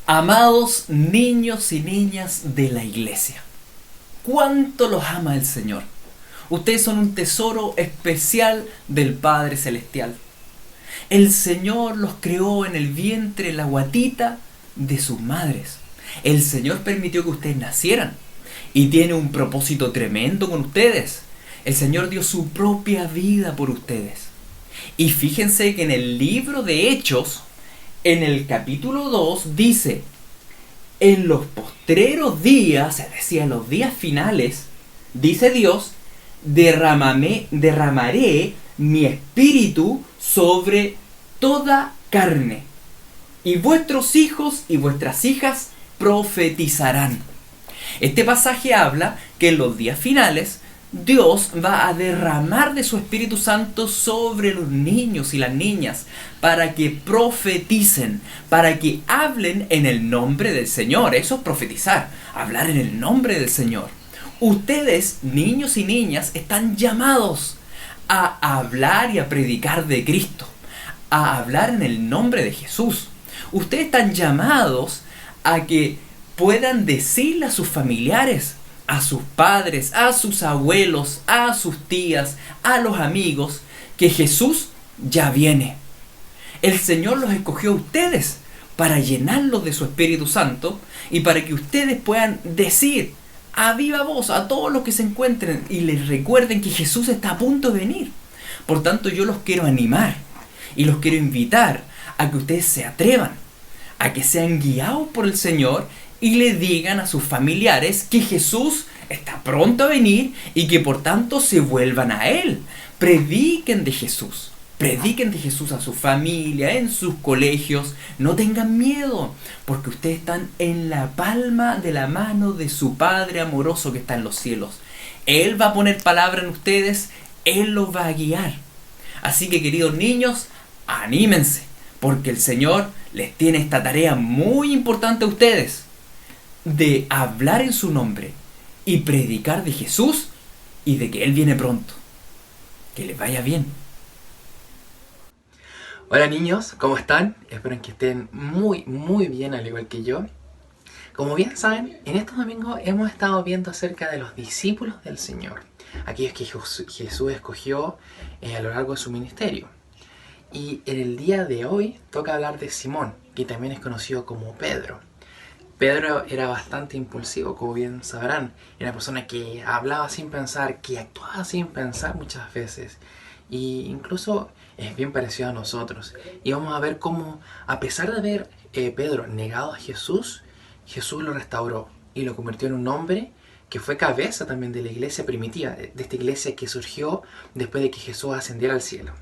Amados niños y niñas de la iglesia, ¿cuánto los ama el Señor? Ustedes son un tesoro especial del Padre Celestial. El Señor los creó en el vientre, en la guatita de sus madres. El Señor permitió que ustedes nacieran y tiene un propósito tremendo con ustedes. El Señor dio su propia vida por ustedes. Y fíjense que en el libro de Hechos, en el capítulo 2 dice: en los postreros días, es decir, en los días finales, dice Dios, derramaré mi espíritu sobre toda carne, y vuestros hijos y vuestras hijas profetizarán. Este pasaje habla que en los días finales Dios va a derramar de su Espíritu Santo sobre los niños y las niñas para que profeticen, para que hablen en el nombre del Señor. Eso es profetizar, hablar en el nombre del Señor. Ustedes, niños y niñas, están llamados a hablar y a predicar de Cristo, a hablar en el nombre de Jesús. Ustedes están llamados a que puedan decirle a sus familiares, a sus padres, a sus abuelos, a sus tías, a los amigos, que Jesús ya viene. El Señor los escogió a ustedes para llenarlos de su Espíritu Santo y para que ustedes puedan decir a viva voz a todos los que se encuentren y les recuerden que Jesús está a punto de venir. Por tanto, yo los quiero animar y los quiero invitar a que ustedes se atrevan, a que sean guiados por el Señor y le digan a sus familiares que Jesús está pronto a venir y que por tanto se vuelvan a Él. Prediquen de Jesús. Prediquen de Jesús a su familia, en sus colegios. No tengan miedo, porque ustedes están en la palma de la mano de su Padre amoroso que está en los cielos. Él va a poner palabra en ustedes, Él los va a guiar. Así que, queridos niños, anímense, porque el Señor les tiene esta tarea muy importante a ustedes, de hablar en su nombre y predicar de Jesús y de que Él viene pronto. Que les vaya bien. Hola niños, ¿cómo están? Espero que estén muy bien, al igual que yo. Como bien saben, en estos domingos hemos estado viendo acerca de los discípulos del Señor, aquellos que Jesús escogió a lo largo de su ministerio. Y en el día de hoy toca hablar de Simón, que también es conocido como Pedro. Pedro era bastante impulsivo, como bien sabrán. Era una persona que hablaba sin pensar, que actuaba sin pensar muchas veces. Y incluso es bien parecido a nosotros. Y vamos a ver cómo, a pesar de haber Pedro negado a Jesús, Jesús lo restauró y lo convirtió en un hombre que fue cabeza también de la iglesia primitiva, de esta iglesia que surgió después de que Jesús ascendiera al cielo.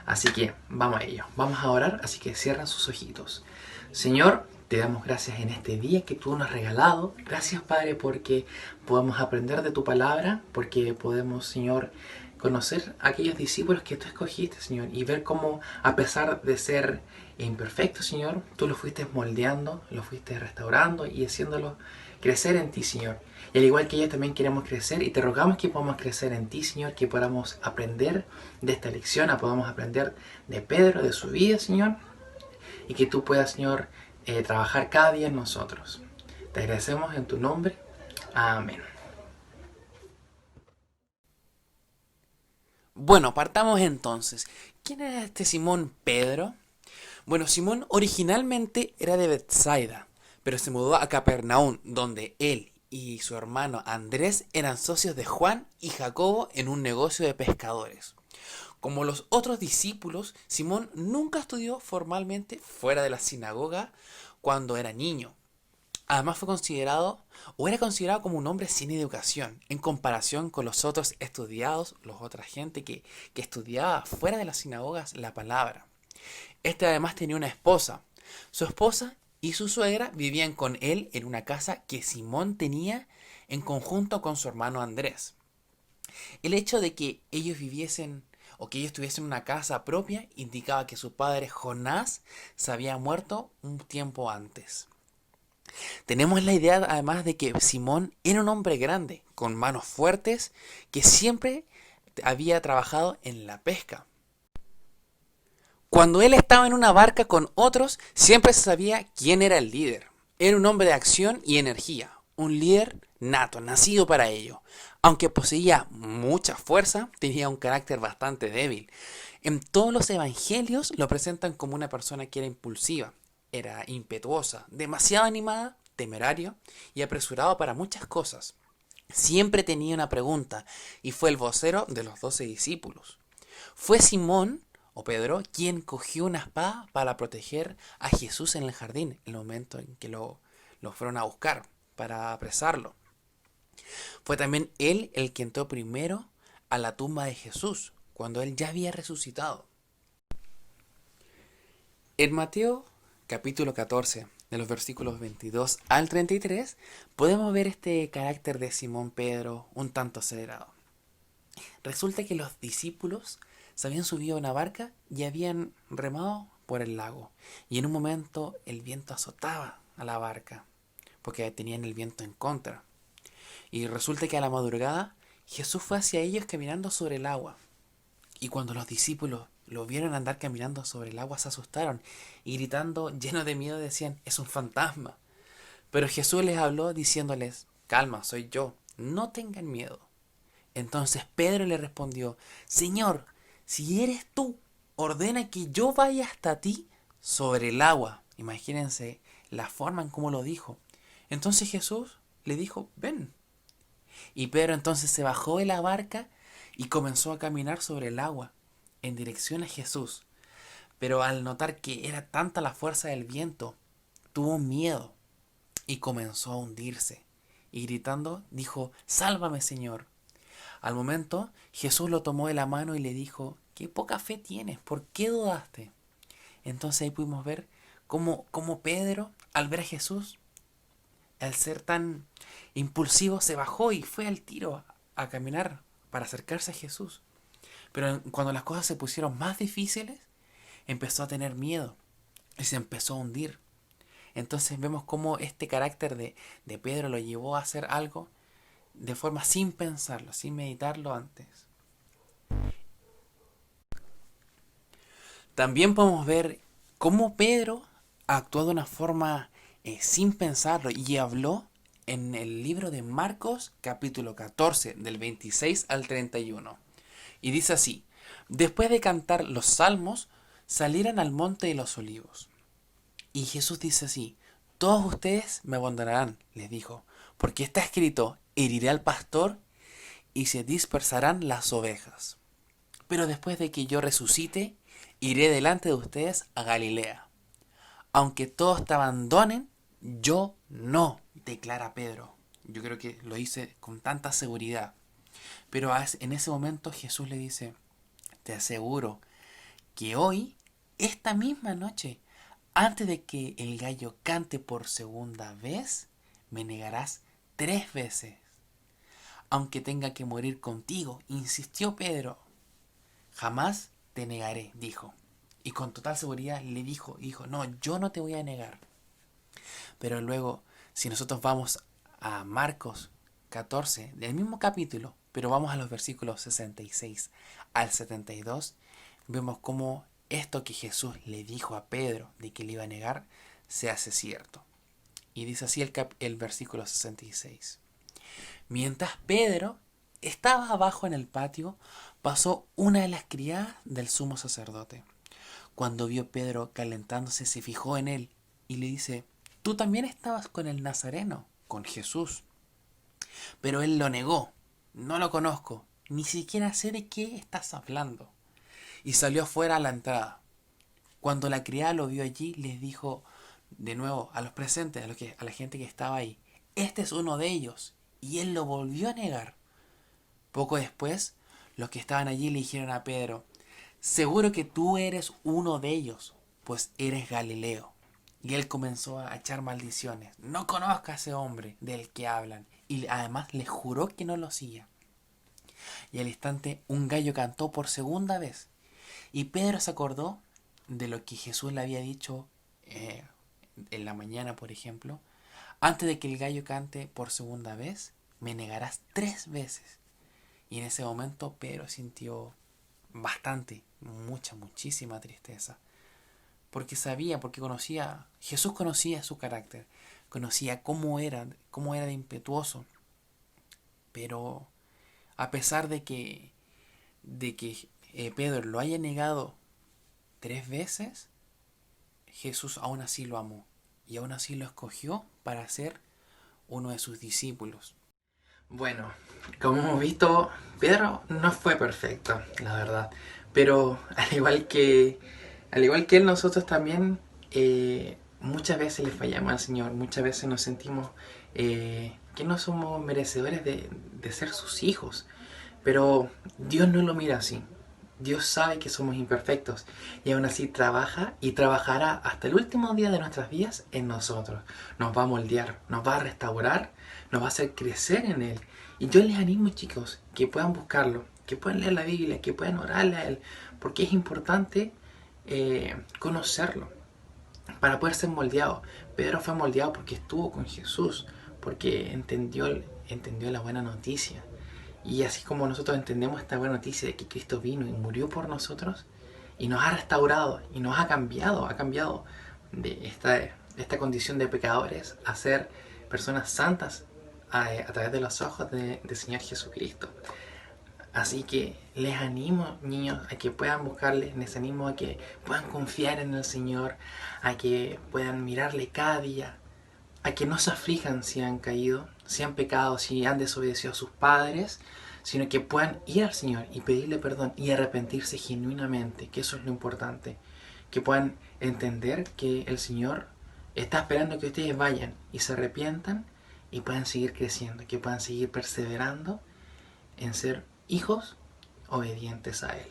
Así que vamos a ello, vamos a orar, así que cierran sus ojitos. Señor, te damos gracias en este día que tú nos has regalado. Gracias, Padre, porque podemos aprender de tu palabra, porque podemos, Señor, conocer a aquellos discípulos que tú escogiste, Señor, y ver cómo, a pesar de ser imperfectos, Señor, tú los fuiste moldeando, los fuiste restaurando y haciéndolos crecer en ti, Señor. Y al igual que ellos también queremos crecer y te rogamos que podamos crecer en ti, Señor, que podamos aprender de esta lección, podamos aprender de Pedro, de su vida, Señor, y que tú puedas, Señor, trabajar cada día en nosotros. Te agradecemos en tu nombre. Amén. Bueno, partamos entonces. ¿Quién era este Simón Pedro? Bueno, Simón originalmente era de Bethsaida, pero se mudó a Capernaum, donde él y su hermano Andrés eran socios de Juan y Jacobo en un negocio de pescadores. Como los otros discípulos, Simón nunca estudió formalmente fuera de la sinagoga cuando era niño. Además era considerado como un hombre sin educación en comparación con los otros estudiados, los otra gente que estudiaba fuera de las sinagogas la palabra. Este además tenía una esposa. Su esposa y su suegra vivían con él en una casa que Simón tenía en conjunto con su hermano Andrés. El hecho de que ellos viviesen o que ellos tuviesen una casa propia indicaba que su padre Jonás se había muerto un tiempo antes. Tenemos la idea además de que Simón era un hombre grande, con manos fuertes, que siempre había trabajado en la pesca. Cuando él estaba en una barca con otros, siempre se sabía quién era el líder. Era un hombre de acción y energía, un líder nato, nacido para ello. Aunque poseía mucha fuerza, tenía un carácter bastante débil. En todos los evangelios lo presentan como una persona que era impulsiva, era impetuosa, demasiado animada, temerario y apresurado para muchas cosas. Siempre tenía una pregunta y fue el vocero de los 12 discípulos. Fue Simón, o Pedro, quien cogió una espada para proteger a Jesús en el jardín, en el momento en que lo fueron a buscar para apresarlo. Fue también él el que entró primero a la tumba de Jesús, cuando él ya había resucitado. En Mateo capítulo 14, de los versículos 22 al 33, podemos ver este carácter de Simón Pedro un tanto acelerado. Resulta que los discípulos se habían subido a una barca y habían remado por el lago. Y en un momento el viento azotaba a la barca, porque tenían el viento en contra. Y resulta que a la madrugada Jesús fue hacia ellos caminando sobre el agua. Y cuando los discípulos lo vieron andar caminando sobre el agua se asustaron y gritando llenos de miedo decían, es un fantasma. Pero Jesús les habló diciéndoles, calma, soy yo, no tengan miedo. Entonces Pedro le respondió, Señor, si eres tú, ordena que yo vaya hasta ti sobre el agua. Imagínense la forma en cómo lo dijo. Entonces Jesús le dijo, ven. Y Pedro entonces se bajó de la barca y comenzó a caminar sobre el agua en dirección a Jesús. Pero al notar que era tanta la fuerza del viento, tuvo miedo y comenzó a hundirse. Y gritando dijo, sálvame, Señor. Al momento Jesús lo tomó de la mano y le dijo, qué poca fe tienes, ¿por qué dudaste? Entonces ahí pudimos ver cómo Pedro, al ver a Jesús, al ser tan impulsivo, se bajó y fue al tiro a caminar para acercarse a Jesús. Pero cuando las cosas se pusieron más difíciles, empezó a tener miedo y se empezó a hundir. Entonces vemos cómo este carácter de Pedro lo llevó a hacer algo de forma sin pensarlo, sin meditarlo antes. También podemos ver cómo Pedro actuó de una forma sin pensarlo y habló en el libro de Marcos capítulo 14 del 26 al 31. Y dice así, después de cantar los salmos, salieron al monte de los olivos. Y Jesús dice así, todos ustedes me abandonarán, les dijo, porque está escrito, heriré al pastor y se dispersarán las ovejas. Pero después de que yo resucite, iré delante de ustedes a Galilea. Aunque todos te abandonen, yo no, declara Pedro. Yo creo que lo dice con tanta seguridad. Pero en ese momento Jesús le dice, te aseguro que hoy, esta misma noche, antes de que el gallo cante por segunda vez, me negarás 3 veces. Aunque tenga que morir contigo, insistió Pedro. Jamás te negaré, dijo. Y con total seguridad le dijo, no, yo no te voy a negar. Pero luego, si nosotros vamos a Marcos 14, del mismo capítulo, pero vamos a los versículos 66 al 72, vemos cómo esto que Jesús le dijo a Pedro de que le iba a negar, se hace cierto. Y dice así el versículo 66. Mientras Pedro estaba abajo en el patio, pasó una de las criadas del sumo sacerdote. Cuando vio Pedro calentándose, se fijó en él y le dice, tú también estabas con el Nazareno, con Jesús. Pero él lo negó, no lo conozco, ni siquiera sé de qué estás hablando. Y salió afuera a la entrada. Cuando la criada lo vio allí, les dijo de nuevo a los presentes, a la gente que estaba ahí, este es uno de ellos. Y él lo volvió a negar. Poco después, los que estaban allí le dijeron a Pedro, seguro que tú eres uno de ellos, pues eres Galileo. Y él comenzó a echar maldiciones. No conozco a ese hombre del que hablan. Y además le juró que no lo hacía. Y al instante un gallo cantó por segunda vez. Y Pedro se acordó de lo que Jesús le había dicho en la mañana, por ejemplo. Antes de que el gallo cante por segunda vez, me negarás 3 veces. Y en ese momento Pedro sintió muchísima tristeza. Porque sabía, porque Jesús conocía su carácter. conocía cómo era de impetuoso. Pero a pesar de que Pedro lo haya negado 3 veces, Jesús aún así lo amó y aún así lo escogió para ser uno de sus discípulos. Bueno, como hemos visto, Pedro no fue perfecto, la verdad. Pero al igual que él, nosotros también muchas veces le fallamos al Señor, muchas veces nos sentimos que no somos merecedores de ser sus hijos. Pero Dios no lo mira así. Dios sabe que somos imperfectos y aún así trabaja y trabajará hasta el último día de nuestras vidas en nosotros. Nos va a moldear, nos va a restaurar, nos va a hacer crecer en Él. Y yo les animo, chicos, que puedan buscarlo, que puedan leer la Biblia, que puedan orarle a Él, porque es importante conocerlo para poder ser moldeado. Pedro fue moldeado porque estuvo con Jesús, porque entendió la buena noticia. Y así como nosotros entendemos esta buena noticia de que Cristo vino y murió por nosotros y nos ha restaurado y nos ha cambiado de esta condición de pecadores a ser personas santas a través de los ojos del Señor Jesucristo. Así que les animo, niños, a que puedan buscarle, les animo a que puedan confiar en el Señor, a que puedan mirarle cada día, a que no se aflijan si han caído, si han pecado, si han desobedecido a sus padres, sino que puedan ir al Señor y pedirle perdón y arrepentirse genuinamente, que eso es lo importante. Que puedan entender que el Señor está esperando que ustedes vayan y se arrepientan y puedan seguir creciendo, que puedan seguir perseverando en ser hijos obedientes a Él.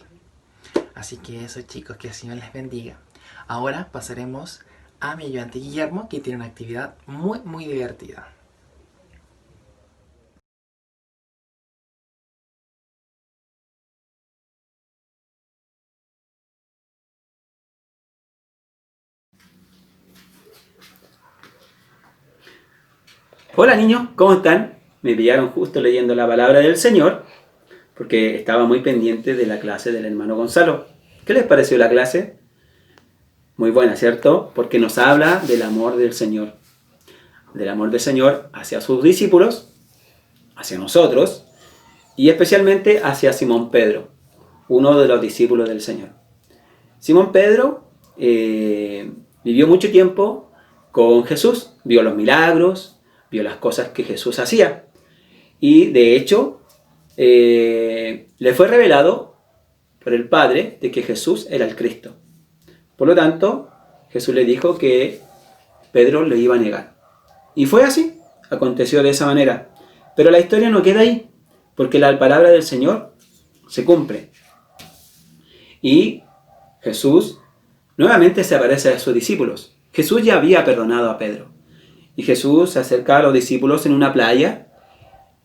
Así que eso, chicos, que el Señor les bendiga. Ahora pasaremos a mi ayudante Guillermo, que tiene una actividad muy, muy divertida. Hola niños, ¿cómo están? Me pillaron justo leyendo la palabra del Señor porque estaba muy pendiente de la clase del hermano Gonzalo. ¿Qué les pareció la clase? Muy buena, ¿cierto? Porque nos habla del amor del Señor. Del amor del Señor hacia sus discípulos, hacia nosotros y especialmente hacia Simón Pedro, uno de los discípulos del Señor. Simón Pedro vivió mucho tiempo con Jesús, vio los milagros, vio las cosas que Jesús hacía. Y de hecho, le fue revelado por el Padre de que Jesús era el Cristo. Por lo tanto, Jesús le dijo que Pedro lo iba a negar. Y fue así, aconteció de esa manera. Pero la historia no queda ahí, porque la palabra del Señor se cumple. Y Jesús nuevamente se aparece a sus discípulos. Jesús ya había perdonado a Pedro. Y Jesús se acerca a los discípulos en una playa,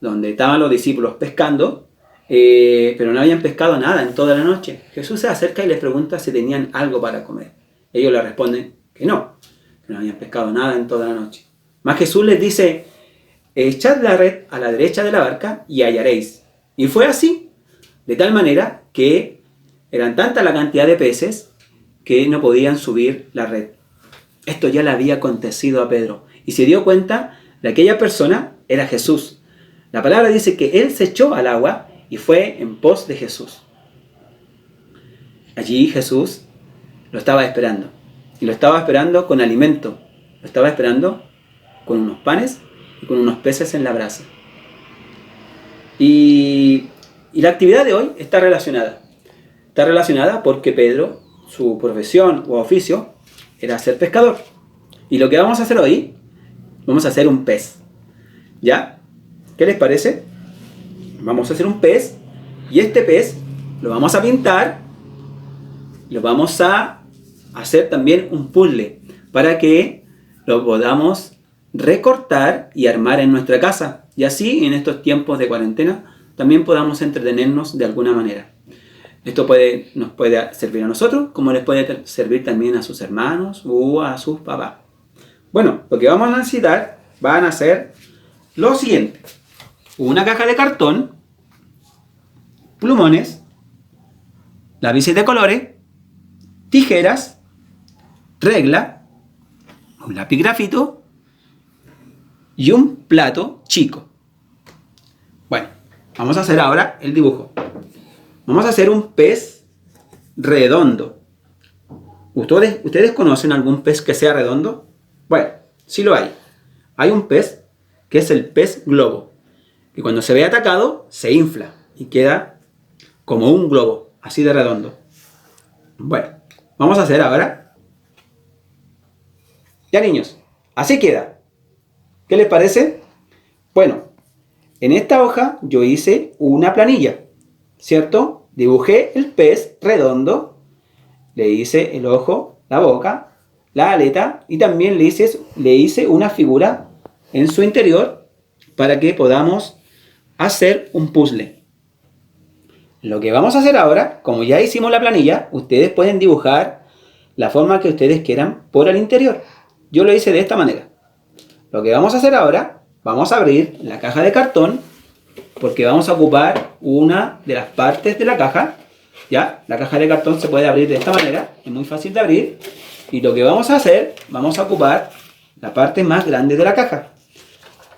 donde estaban los discípulos pescando, pero no habían pescado nada en toda la noche. Jesús se acerca y les pregunta si tenían algo para comer. Ellos le responden que no habían pescado nada en toda la noche. Mas Jesús les dice, echad la red a la derecha de la barca y hallaréis. Y fue así, de tal manera que eran tanta la cantidad de peces que no podían subir la red. Esto ya le había acontecido a Pedro. Y se dio cuenta de que aquella persona era Jesús. La palabra dice que él se echó al agua y fue en pos de Jesús. Allí Jesús lo estaba esperando. Y lo estaba esperando con alimento. Lo estaba esperando con unos panes y con unos peces en la brasa. Y la actividad de hoy está relacionada. Está relacionada porque Pedro, su profesión o oficio, era ser pescador. Y lo que vamos a hacer hoy, vamos a hacer un pez. ¿Ya? ¿Qué les parece? Vamos a hacer un pez. Y este pez lo vamos a pintar. Lo vamos a hacer también un puzzle para que lo podamos recortar y armar en nuestra casa. Y así, en estos tiempos de cuarentena, también podamos entretenernos de alguna manera. Esto nos puede servir a nosotros, como les puede servir también a sus hermanos o a sus papás. Bueno, lo que vamos a necesitar van a ser lo siguiente. Una caja de cartón, plumones, lápices de colores, tijeras, regla, un lápiz grafito y un plato chico. Bueno, vamos a hacer ahora el dibujo. Vamos a hacer un pez redondo. ¿Ustedes conocen algún pez que sea redondo? Bueno, sí lo hay. Hay un pez que es el pez globo, que cuando se ve atacado se infla y queda como un globo, así de redondo. Bueno, vamos a hacer ahora. Ya, niños, así queda. ¿Qué les parece? Bueno, en esta hoja yo hice una planilla, ¿cierto? Dibujé el pez redondo, le hice el ojo, la boca, la aleta y también le hice una figura en su interior para que podamos hacer un puzzle. Lo que vamos a hacer ahora, como ya hicimos la planilla, ustedes pueden dibujar la forma que ustedes quieran por el interior. Yo lo hice de esta manera. Lo que vamos a hacer ahora, vamos a abrir la caja de cartón porque vamos a ocupar una de las partes de la caja. ¿Ya? La caja de cartón se puede abrir de esta manera, es muy fácil de abrir. Y lo que vamos a hacer, vamos a ocupar la parte más grande de la caja.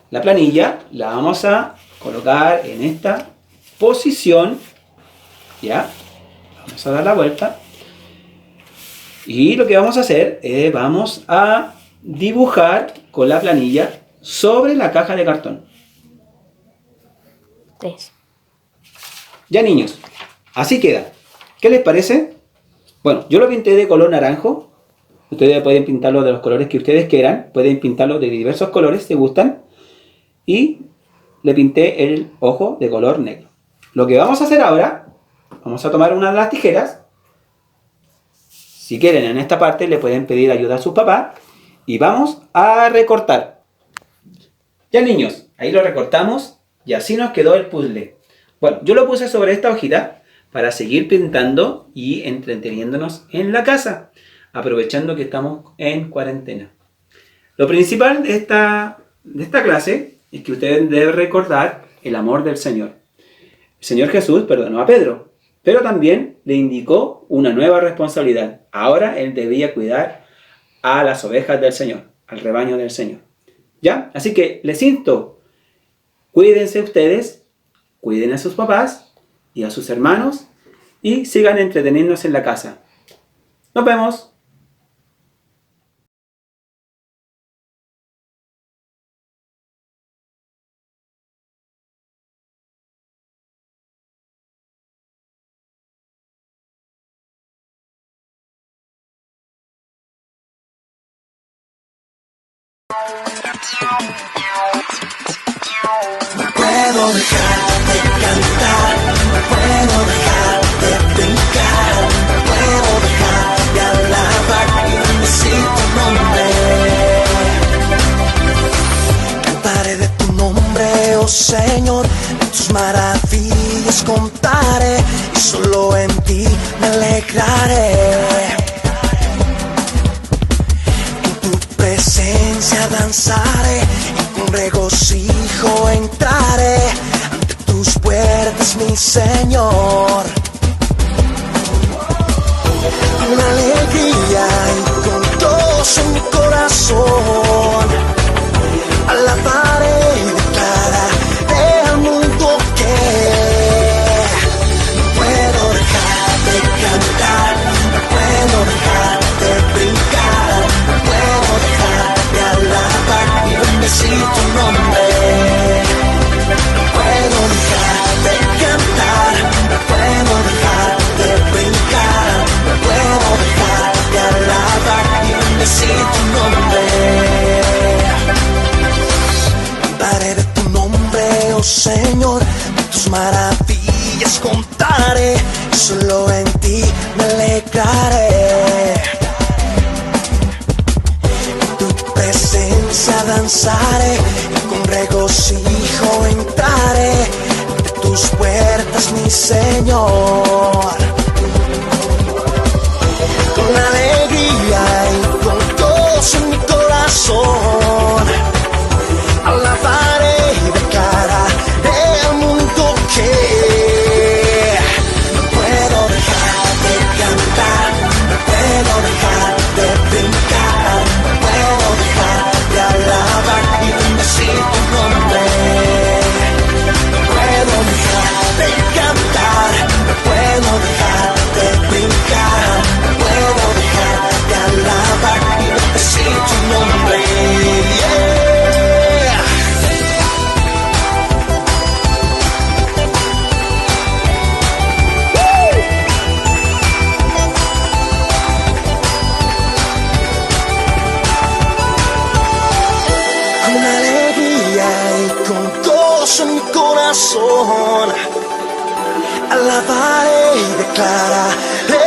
La planilla la vamos a colocar en esta posición. ¿Ya? Vamos a dar la vuelta. Y lo que vamos a hacer es, vamos a dibujar con la planilla sobre la caja de cartón. 3. Ya, niños, así queda. ¿Qué les parece? Bueno, yo lo pinté de color naranjo. Ustedes pueden pintarlo de los colores que ustedes quieran. Pueden pintarlo de diversos colores si gustan. Y le pinté el ojo de color negro. Lo que vamos a hacer ahora, vamos a tomar una de las tijeras. Si quieren, en esta parte le pueden pedir ayuda a sus papás. Y vamos a recortar. Ya, niños, ahí lo recortamos. Y así nos quedó el puzzle. Bueno, yo lo puse sobre esta hojita para seguir pintando y entreteniéndonos en la casa, aprovechando que estamos en cuarentena. Lo principal de esta clase es que ustedes deben recordar el amor del Señor. El Señor Jesús perdonó a Pedro, pero también le indicó una nueva responsabilidad. Ahora él debía cuidar a las ovejas del Señor, al rebaño del Señor. ¿Ya? Así que les insto, cuídense ustedes, cuiden a sus papás y a sus hermanos y sigan entreteniéndose en la casa. Nos vemos. No puedo dejar de cantar, no puedo dejar de brincar, no puedo dejar de alabar y bendecir tu nombre. Cantaré de tu nombre, oh Señor, de tus maravillas contaré y solo en ti me alegraré. En tu presencia danzaré y con regocijo entraré ante tus puertas, mi Señor. Con alegría y con gozo en mi corazón, alabaré y declararé al mundo que no puedo dejar de cantar, no puedo dejar de brincar, no puedo dejar de alabar y bendecir tu nombre. No puedo dejar de cantar, no puedo dejar de brincar, no puedo dejar de alabar y bendecir tu nombre. Cantaré de tu nombre, oh Señor, de tus maravillas contaré, y solo en ti me alegraré. En tu presencia danzaré y con regocijo entraré ante tus puertas, mi Señor. Con alegría y con gozo en mi corazón, alabaré y declararé al mundo que no puedo dejar de cantar, no puedo dejar de brincar, no puedo dejar de alabar y bendecir corazón. Alabaré y declararé